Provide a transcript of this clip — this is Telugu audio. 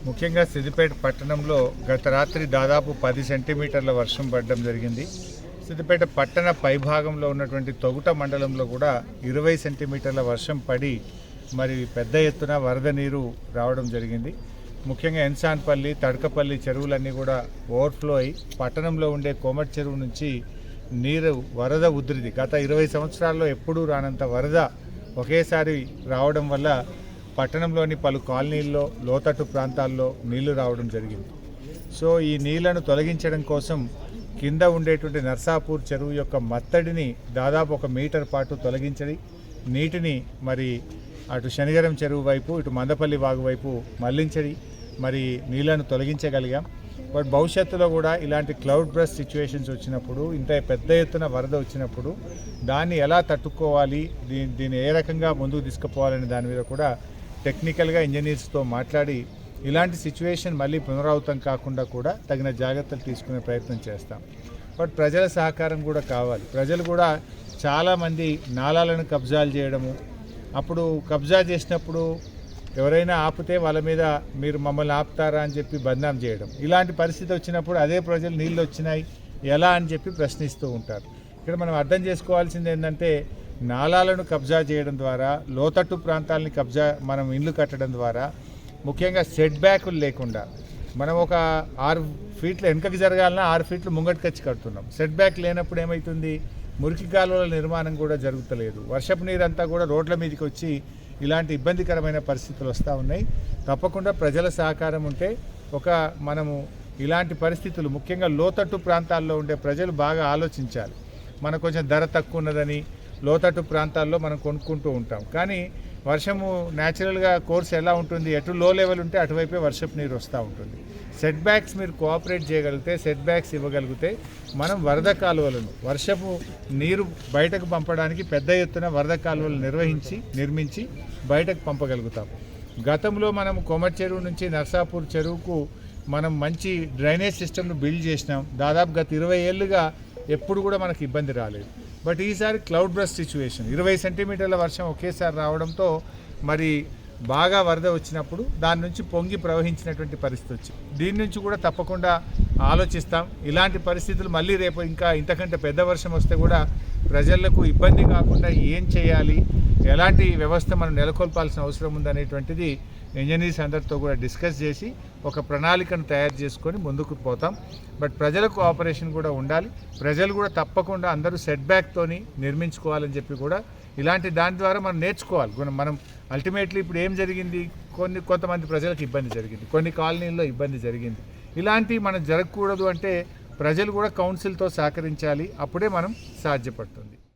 ముఖ్యంగా సిద్దిపేట పట్టణంలో గత రాత్రి దాదాపు 10 సెంటీమీటర్ల వర్షం పడడం జరిగింది. సిద్దిపేట పట్టణ పైభాగంలో ఉన్నటువంటి తొగుట మండలంలో కూడా 20 సెంటీమీటర్ల వర్షం పడి మరి పెద్ద ఎత్తున వరద నీరు రావడం జరిగింది. ముఖ్యంగా ఎన్సాన్పల్లి, తడకపల్లి చెరువులన్నీ కూడా ఓవర్ఫ్లో అయి పట్టణంలో ఉండే కోమటి చెరువు నుంచి నీరు వరద ఉధృతి గత 20 సంవత్సరాల్లో ఎప్పుడూ రానంత వరద ఒకేసారి రావడం వల్ల పట్టణంలోని పలు కాలనీల్లో లోతట్టు ప్రాంతాల్లో నీళ్లు రావడం జరిగింది. సో ఈ నీళ్లను తొలగించడం కోసం కింద ఉండేటువంటి నర్సాపూర్ చెరువు యొక్క మత్తడిని దాదాపు 1 మీటర్ పాటు తొలగించడి నీటిని మరి అటు శనిగరం చెరువు వైపు ఇటు మందపల్లి వాగు వైపు మళ్లించడి మరి నీళ్లను తొలగించగలిగాం. బట్ భవిష్యత్తులో కూడా ఇలాంటి క్లౌడ్ బ్రస్ట్ సిచ్యువేషన్స్ వచ్చినప్పుడు, ఇంత పెద్ద ఎత్తున వరద వచ్చినప్పుడు దాన్ని ఎలా తట్టుకోవాలి, దీన్ని ఏ రకంగా ముందుకు తీసుకుపోవాలనే దాని మీద కూడా టెక్నికల్గా ఇంజనీర్స్తో మాట్లాడి ఇలాంటి సిచ్యువేషన్ మళ్ళీ పునరావృతం కాకుండా కూడా తగిన జాగ్రత్తలు తీసుకునే ప్రయత్నం చేస్తాం. బట్ ప్రజల సహకారం కూడా కావాలి. ప్రజలు కూడా చాలామంది నాలాలను కబ్జాలు చేయడము, అప్పుడు కబ్జా చేసినప్పుడు ఎవరైనా ఆపితే వాళ్ళ మీద మీరు మమ్మల్ని ఆపుతారా అని చెప్పి బద్నాం చేయడం, ఇలాంటి పరిస్థితి వచ్చినప్పుడు అదే ప్రజలు నీళ్ళు వచ్చినాయి ఎలా అని చెప్పి ప్రశ్నిస్తూ ఉంటారు. ఇక్కడ మనం అర్థం చేసుకోవాల్సింది ఏంటంటే, నాలాలను కబ్జా చేయడం ద్వారా, లోతట్టు ప్రాంతాలని మనం ఇల్లు కట్టడం ద్వారా, ముఖ్యంగా సెట్ బ్యాకులు లేకుండా మనం ఒక 6 ఫీట్ల వెనుకకి జరగాలన్నా 6 ఫీట్లు ముంగటికి వచ్చి కడుతున్నాం. సెట్ బ్యాక్ లేనప్పుడు ఏమవుతుంది, మురికి కాలువల నిర్మాణం కూడా జరుగుతలేదు. వర్షపు నీరంతా కూడా రోడ్ల మీదకి వచ్చి ఇలాంటి ఇబ్బందికరమైన పరిస్థితులు వస్తూ ఉన్నాయి. తప్పకుండా ప్రజల సహకారం ఉంటే మనము ఇలాంటి పరిస్థితులు, ముఖ్యంగా లోతట్టు ప్రాంతాల్లో ఉండే ప్రజలు బాగా ఆలోచించాలి. మనకు కొంచెం ధర తక్కువ ఉన్నదని లోతట్టు ప్రాంతాల్లో మనం కొనుక్కుంటూ ఉంటాం. కానీ వర్షము న్యాచురల్గా కోర్స్ ఎలా ఉంటుంది, ఎటు లో లెవెల్ ఉంటే అటువైపే వర్షపు నీరు వస్తూ ఉంటుంది. సెట్ బ్యాక్స్ మీరు కోఆపరేట్ చేయగలిగితే, సెట్ బ్యాక్స్ ఇవ్వగలిగితే మనం వరద కాలువలను, వర్షపు నీరు బయటకు పంపడానికి పెద్ద ఎత్తున వరద కాలువలు నిర్మించి బయటకు పంపగలుగుతాం. గతంలో మనం కోమటి చెరువు నుంచి నర్సాపూర్ చెరువుకు మనం మంచి డ్రైనేజ్ సిస్టమ్ను బిల్డ్ చేసినాం. దాదాపు గత 20 ఏళ్ళుగా ఎప్పుడు కూడా మనకు ఇబ్బంది రాలేదు. బట్ ఈసారి క్లౌడ్ బ్రస్ట్ సిచ్యువేషన్, 20 సెంటీమీటర్ల వర్షం ఒకేసారి రావడంతో మరి బాగా వరద వచ్చినప్పుడు దాని నుంచి పొంగి ప్రవహించినటువంటి పరిస్థితి వచ్చింది. దీని నుంచి కూడా తప్పకుండా ఆలోచిస్తాం. ఇలాంటి పరిస్థితులు మళ్ళీ రేపు ఇంకా ఇంతకంటే పెద్ద వర్షం వస్తే కూడా ప్రజలకు ఇబ్బంది కాకుండా ఏం చేయాలి, ఎలాంటి వ్యవస్థ మనం నెలకొల్పాల్సిన అవసరం ఉందనేటువంటిది ఇంజనీర్స్ అందరితో కూడా డిస్కస్ చేసి ఒక ప్రణాళికను తయారు చేసుకొని ముందుకు పోతాం. బట్ ప్రజల కోఆపరేషన్ కూడా ఉండాలి. ప్రజలు కూడా తప్పకుండా అందరూ సెట్ బ్యాక్తోని నిర్మించుకోవాలని చెప్పి కూడా ఇలాంటి దాని ద్వారా మనం నేర్చుకోవాలి. మనం అల్టిమేట్లీ ఇప్పుడు ఏం జరిగింది, కొంతమంది ప్రజలకు ఇబ్బంది జరిగింది, కొన్ని కాలనీల్లో ఇబ్బంది జరిగింది. ఇలాంటివి మనం జరగకూడదు అంటే ప్రజలు కూడా కౌన్సిల్తో సహకరించాలి. అప్పుడే మనం సాధ్యపడుతుంది.